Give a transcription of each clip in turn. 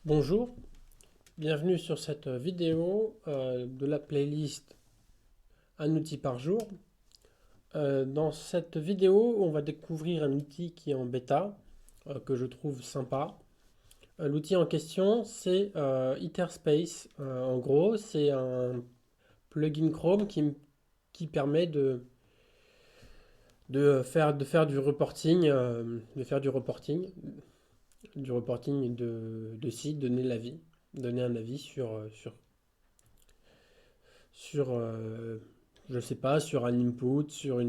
Bonjour, bienvenue sur cette vidéo de la playlist Un outil par jour. Dans cette vidéo, on va découvrir un outil qui est en bêta, que je trouve sympa. L'outil en question, c'est Etherspace. En gros, c'est un plugin Chrome qui permet de faire du reporting, de sites, donner un avis sur je sais pas, sur un input, sur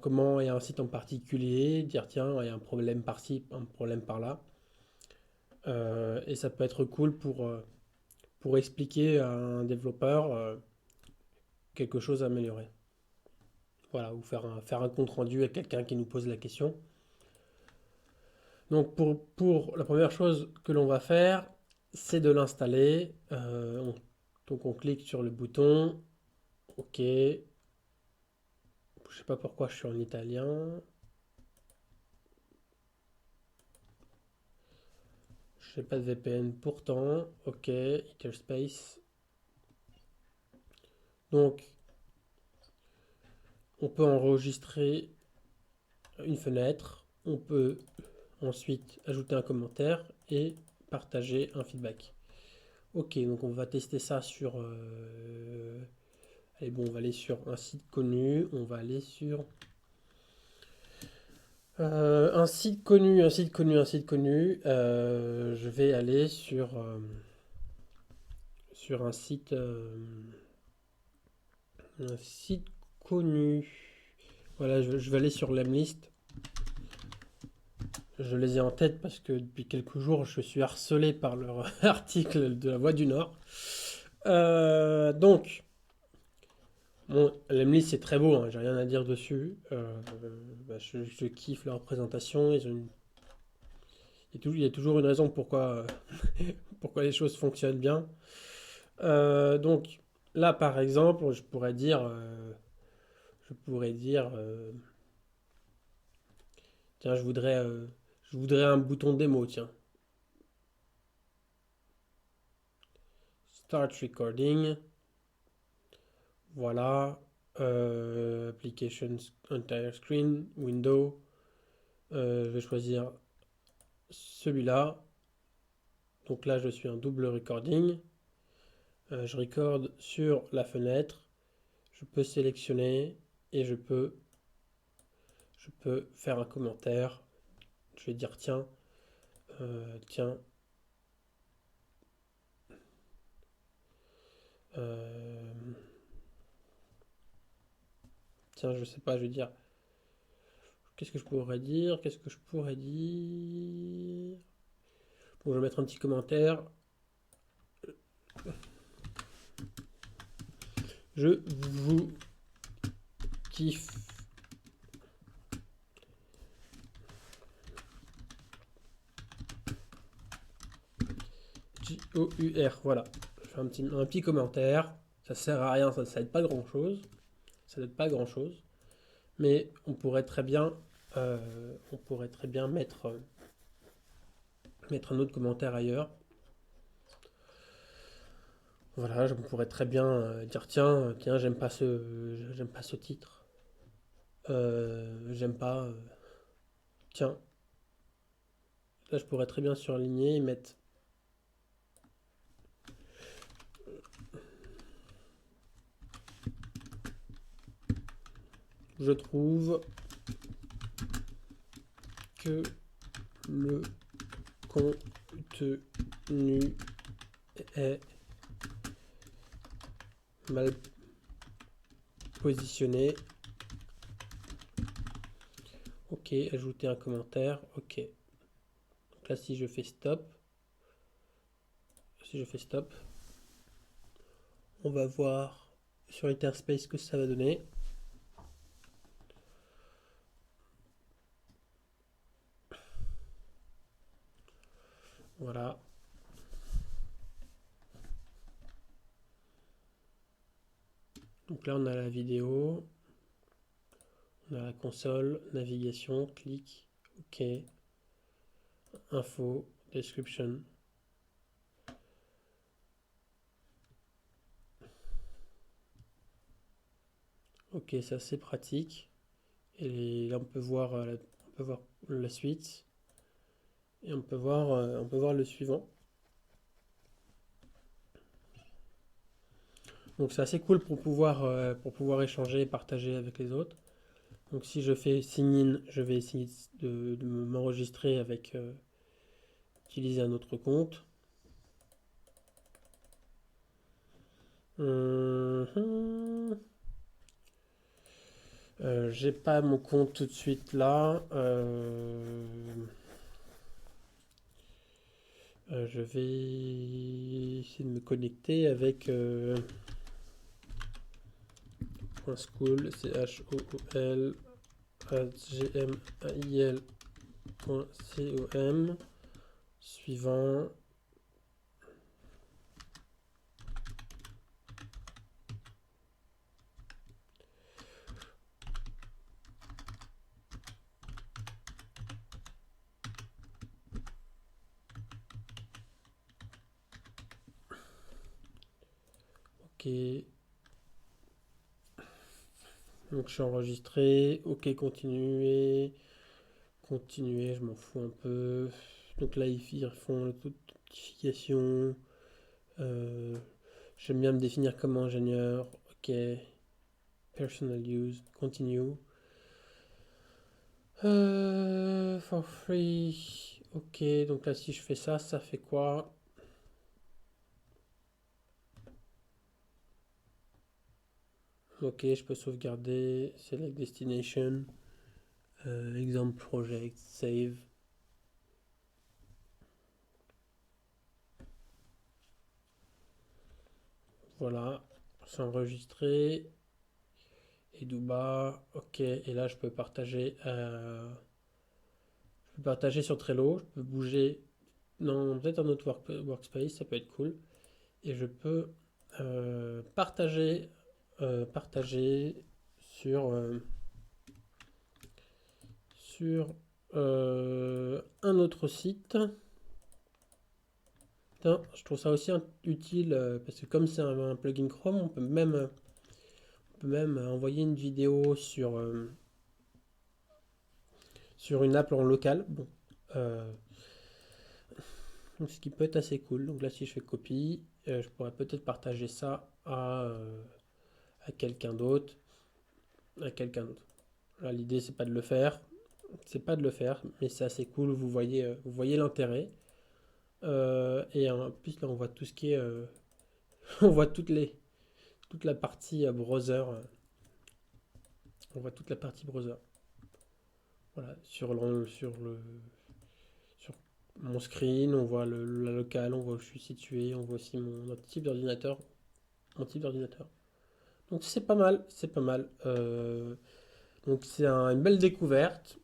comment est un site en particulier, dire tiens, il y a un problème par-ci, un problème par-là. Et ça peut être cool pour expliquer à un développeur quelque chose à améliorer. Voilà, ou faire un compte rendu à quelqu'un qui nous pose la question. Donc pour la première chose que l'on va faire, c'est de l'installer. Donc on clique sur le bouton, OK. Je sais pas pourquoi je suis en italien. Je n'ai pas de VPN pourtant. OK, Etherspace. Donc, on peut enregistrer une fenêtre. On peut ensuite ajouter un commentaire et partager un feedback. OK, donc on va tester ça sur. Allez, bon, on va aller sur un site connu. On va aller sur un site connu, un site connu, un site connu. Je vais aller sur un site connu. Voilà, je vais aller sur l'Emlist. Je les ai en tête parce que depuis quelques jours, je suis harcelé par leur article de la Voix du Nord. Donc, bon, l'Emlist c'est très beau, hein, j'ai rien à dire dessus. Je kiffe leur présentation. Il y a toujours une raison pourquoi les choses fonctionnent bien. Donc, là par exemple, je pourrais dire, tiens, je voudrais un bouton démo, tiens. Start recording. Voilà. Applications, entire screen, window. Je vais choisir celui-là. Donc là, je suis en double recording. Je recorde sur la fenêtre. Je peux sélectionner et je peux faire un commentaire. Je vais dire tiens, euh, tiens, je sais pas, je vais dire. Qu'est-ce que je pourrais dire? Qu'est-ce que je pourrais dire? Bon, je vais mettre un petit commentaire. Je vous kiffe. Jour, voilà. Je fais un petit commentaire. Ça sert à rien, ça aide pas grand chose. Ça n'aide pas grand chose. Mais on pourrait très bien mettre un autre commentaire ailleurs. Voilà, je pourrais très bien dire tiens, j'aime pas ce titre. J'aime pas. Tiens, là je pourrais très bien surligner et mettre. Je trouve que le contenu est mal positionné. OK, ajouter un commentaire. OK. Donc là, si je fais stop, on va voir sur Etherspace ce que ça va donner. Voilà. Donc là, on a la vidéo, on a la console, navigation, clic, OK, info. description. Ok, c'est assez pratique. Et là, on peut voir la suite. Et on peut voir le suivant. Donc c'est assez cool pour pouvoir échanger et partager avec les autres. Donc si je fais sign in, je vais essayer de m'enregistrer avec utiliser un autre compte. J'ai pas mon compte tout de suite là. Je vais essayer de me connecter avec .school, CHOOL, gmail.com, suivant. Ok. Donc je suis enregistré. Ok, continuer. Continuer, je m'en fous un peu. Donc là, ils font l'authentification. J'aime bien me définir comme ingénieur. Ok. Personal use. Continue. For free. Ok, donc là, si je fais ça, ça fait quoi? Ok, je peux sauvegarder. Select destination. Exemple project. Save. Voilà. C'est enregistré. Et Duba. Ok, et là, je peux partager. Je peux partager sur Trello. Je peux bouger. Non, peut-être un autre workspace, ça peut être cool. Et je peux partager sur, sur un autre site. Putain, je trouve ça aussi utile parce que comme c'est un plugin Chrome, on peut même envoyer une vidéo sur une app en local. Bon, euh, donc ce qui peut être assez cool. Donc là, si je fais copie, je pourrais peut-être partager ça à quelqu'un d'autre. À quelqu'un d'autre. Là, l'idée, c'est pas de le faire. C'est pas de le faire, mais c'est assez cool. Vous voyez l'intérêt. Et en plus, là, on voit tout ce qui est. On voit toute la partie browser. On voit toute la partie browser. Voilà, sur mon screen, on voit la locale, on voit où je suis situé, on voit aussi mon type d'ordinateur. Mon type d'ordinateur. Donc c'est pas mal, c'est pas mal. Donc c'est une belle découverte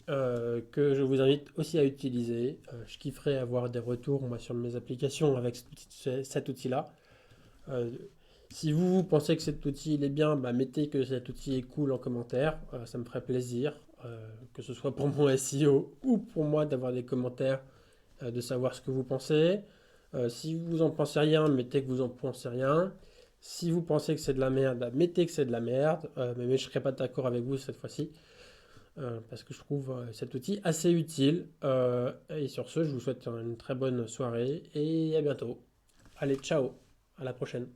que je vous invite aussi à utiliser. Je kifferais avoir des retours moi, sur mes applications avec cet outil-là. Euh, Si vous pensez que cet outil il est bien, bah, mettez que cet outil est cool en commentaire. Ça me ferait plaisir, que ce soit pour mon SEO ou pour moi d'avoir des commentaires, de savoir ce que vous pensez. Si vous en pensez rien, mettez que vous en pensez rien. Si vous pensez que c'est de la merde, bah, mettez que c'est de la merde. Mais je ne serai pas d'accord avec vous cette fois-ci. Parce que je trouve cet outil assez utile. Et sur ce, je vous souhaite une très bonne soirée et à bientôt. Allez, ciao, à la prochaine.